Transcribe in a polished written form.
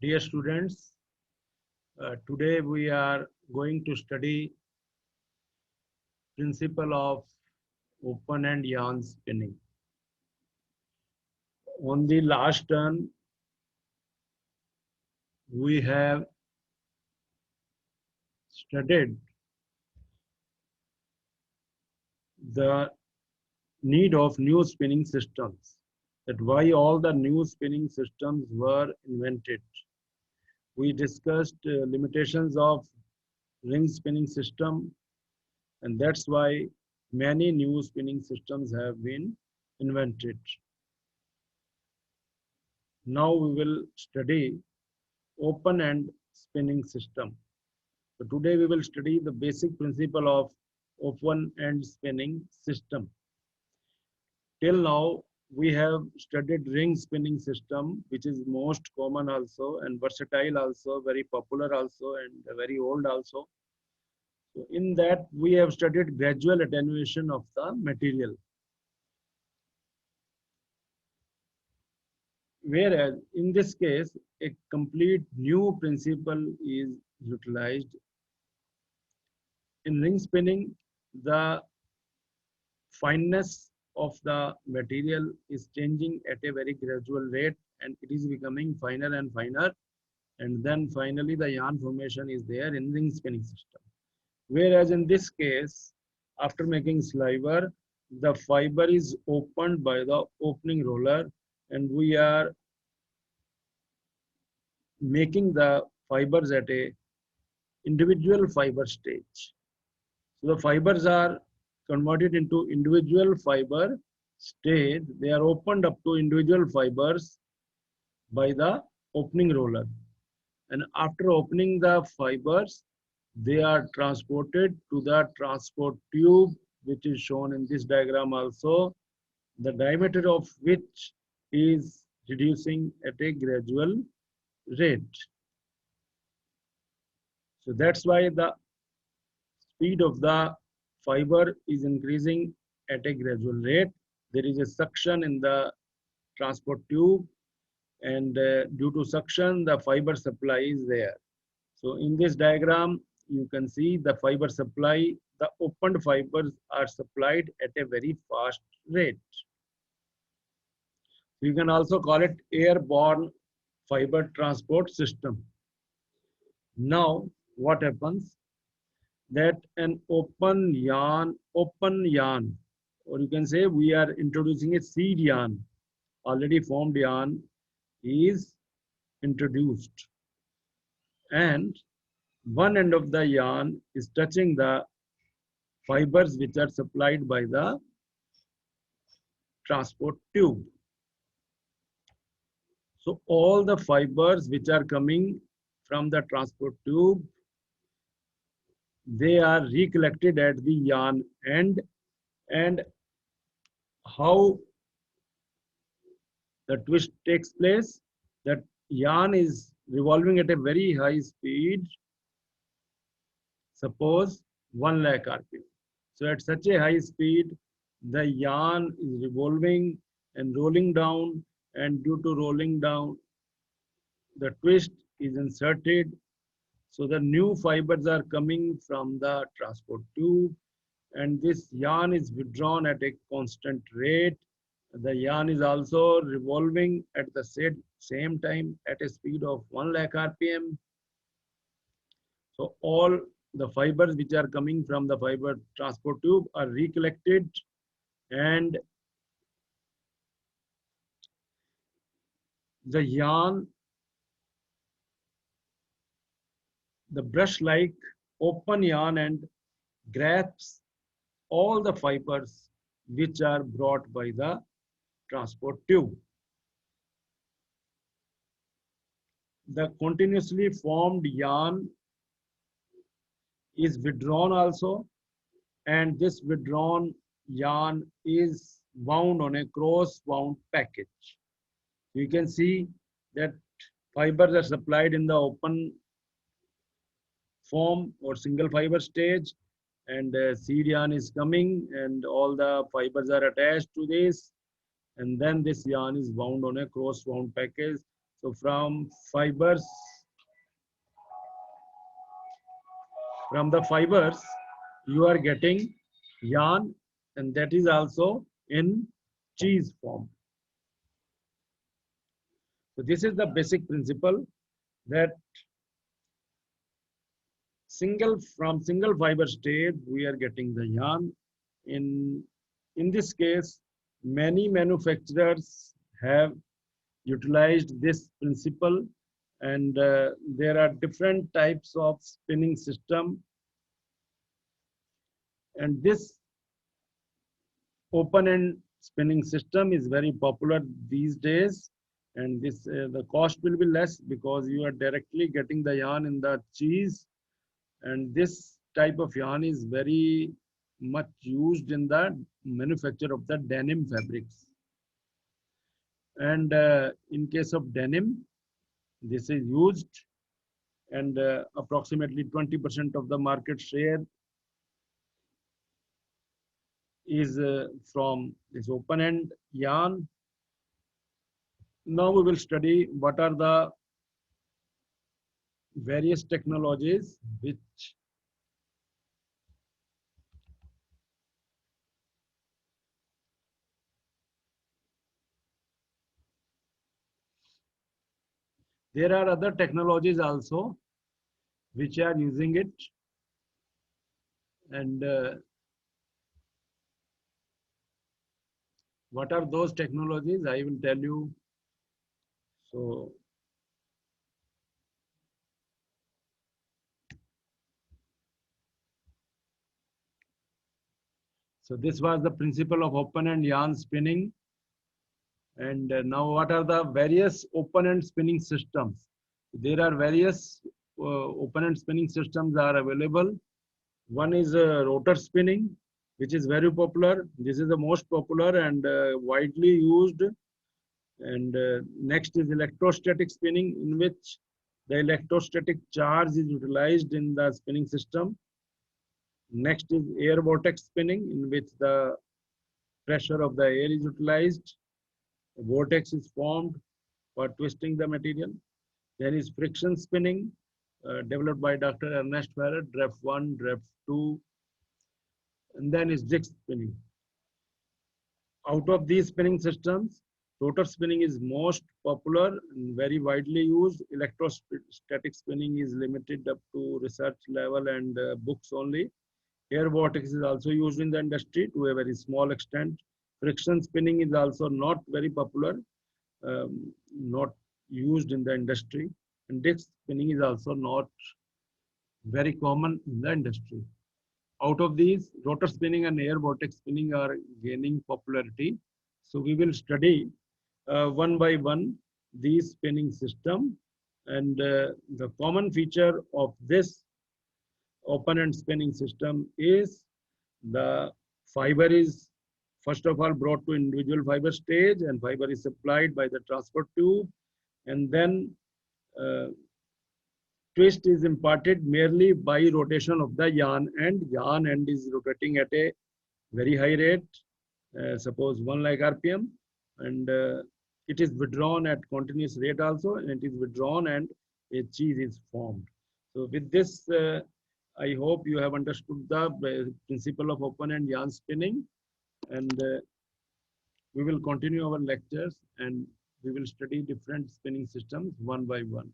Dear students, today we are going to study principle of open and yarn spinning. On the last turn, we have studied the need of new spinning systems, that why all the new spinning systems were invented. We discussed limitations of ring spinning system, and that's why many new spinning systems have been invented. Now we will study open end spinning system. So today we will study the basic principle of open end spinning system. Till now we have studied ring spinning system, which is most common also and versatile also, very popular also and very old also. So in that we have studied gradual attenuation of the material. Whereas in this case, a complete new principle is utilized. In ring spinning, the fineness of the material is changing at a very gradual rate and it is becoming finer and finer, and then finally the yarn formation is there in ring spinning system. Whereas in this case, after making sliver, the fiber is opened by the opening roller and we are making the fibers at a individual fiber stage. So the fibers are converted into individual fiber stage. They are opened up to individual fibers by the opening roller. And after opening the fibers, they are transported to the transport tube, which is shown in this diagram also, the diameter of which is reducing at a gradual rate. So that's why the speed of the fiber is increasing at a gradual rate. There is a suction in the transport tube, and due to suction, the fiber supply is there. So in this diagram, you can see the fiber supply, the opened fibers are supplied at a very fast rate. You can also call it airborne fiber transport system. Now, what happens? That an open yarn, or you can say we are introducing a seed yarn, already formed yarn is introduced. And one end of the yarn is touching the fibers which are supplied by the transport tube. So all the fibers which are coming from the transport tube, they are recollected at the yarn end, and how the twist takes place, that yarn is revolving at a very high speed, suppose 1 lakh rpm. So at such a high speed, the yarn is revolving and rolling down, and due to rolling down, the twist is inserted. So the new fibers are coming from the transport tube, and this yarn is withdrawn at a constant rate. The yarn is also revolving at the same time at a speed of 1 lakh rpm. So all the fibers which are coming from the fiber transport tube are recollected, and the yarn, the brush like open yarn and grasps all the fibers which are brought by the transport tube. The continuously formed yarn is withdrawn also, and this withdrawn yarn is wound on a cross wound package. You can see that fibers are supplied in the open form or single fiber stage, and seed yarn is coming and all the fibers are attached to this, and then this yarn is wound on a cross wound package. So from the fibers, you are getting yarn, and that is also in cheese form. So this is the basic principle, that from single fiber stage we are getting the yarn. In this case, many manufacturers have utilized this principle, and there are different types of spinning system, and this open end spinning system is very popular these days, and this the cost will be less because you are directly getting the yarn in the cheese, and this type of yarn is very much used in the manufacture of the denim fabrics. And in case of denim, this is used, and approximately 20% of the market share is from this open end yarn. Now we will study what are the various technologies which there are other technologies also which are using it, and what are those technologies, I will tell you. So this was the principle of open end yarn spinning. And now what are the various open end spinning systems? There are various open end spinning systems are available. One is rotor spinning, which is very popular. This is the most popular and widely used. And next is electrostatic spinning, in which the electrostatic charge is utilized in the spinning system. Next is air vortex spinning, in which the pressure of the air is utilized. A vortex is formed for twisting the material. Then is friction spinning, developed by Dr. Ernest Farad, DREF1, DREF2, and then is disc spinning. Out of these spinning systems, rotor spinning is most popular and very widely used. Electrostatic spinning is limited up to research level and books only. Air vortex is also used in the industry to a very small extent. Friction spinning is also not very popular, not used in the industry. And disc spinning is also not very common in the industry. Out of these, rotor spinning and air vortex spinning are gaining popularity. So we will study one by one these spinning system, and the common feature of this open end spinning system is the fiber is first of all brought to individual fiber stage, and fiber is supplied by the transport tube, and then twist is imparted merely by rotation of the yarn end. Yarn end is rotating at a very high rate, suppose 1 lakh RPM, and it is withdrawn at continuous rate also, and it is withdrawn and a cheese is formed. So with this, I hope you have understood the principle of open end yarn spinning, and we will continue our lectures and we will study different spinning systems one by one.